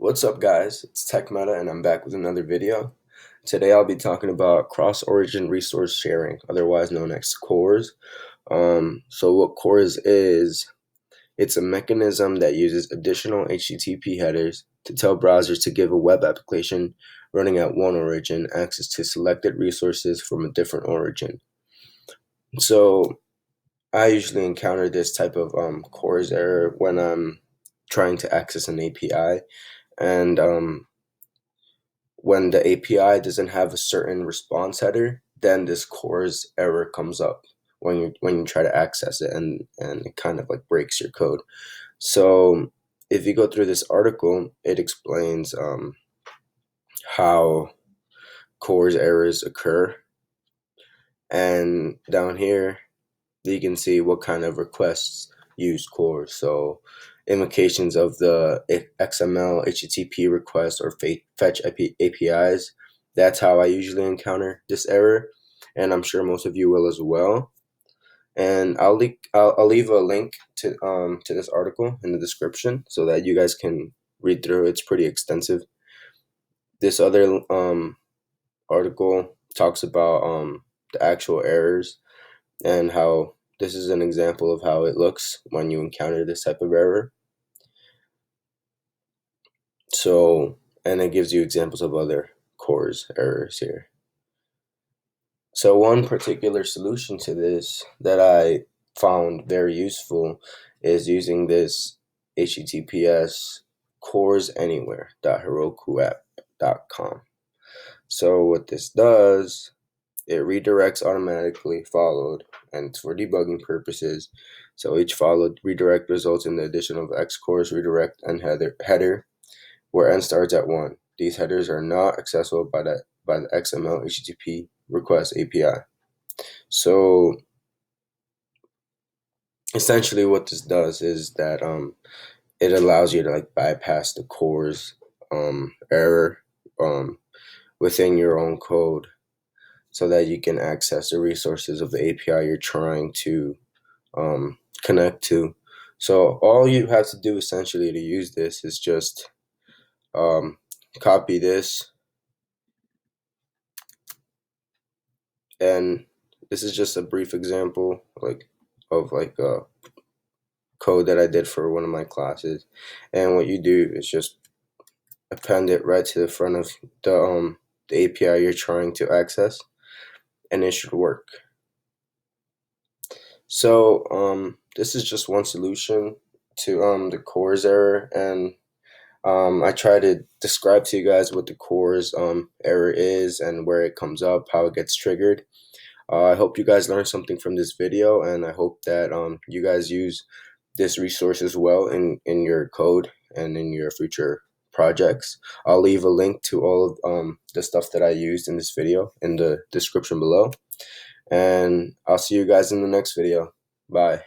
What's up, guys? It's Tech Meta and I'm back with another video. Today I'll be talking about cross-origin resource sharing, otherwise known as CORS. So what CORS is, it's a mechanism that uses additional HTTP headers to tell browsers to give a web application running at one origin access to selected resources from a different origin. So I usually encounter this type of CORS error when I'm trying to access an API. And when the API doesn't have a certain response header, then this CORS error comes up when you try to access it, and it kind of like breaks your code. So if you go through this article, it explains how CORS errors occur, and down here you can see what kind of requests use CORS. So invocations of the XML HTTP request or fetch APIs. That's how I usually encounter this error, and I'm sure most of you will as well. And I'll leave a link to this article in the description so that you guys can read through. It's pretty extensive. This other article talks about the actual errors and how this is an example of how it looks when you encounter this type of error. So, and it gives you examples of other CORS errors here. So one particular solution to this that I found very useful is using this HTTPS corsanywhere.herokuapp.com. So what this does, it redirects automatically followed, and it's for debugging purposes. So each followed redirect results in the addition of xCORS redirect and header, where n starts at 1. These headers are not accessible by the XML HTTP request API. So essentially what this does is that it allows you to like bypass the CORS error within your own code, so that you can access the resources of the API you're trying to connect to. So all you have to do essentially to use this is just copy this, and this is just a brief example of a code that I did for one of my classes. And what you do is just append it right to the front of the API you're trying to access, and it should work. So this is just one solution to the CORS error, and I try to describe to you guys what the CORS error is and where it comes up, how it gets triggered. I hope you guys learned something from this video, and I hope that you guys use this resource as well in your code and in your future projects. I'll leave a link to all of the stuff that I used in this video in the description below, and I'll see you guys in the next video. Bye.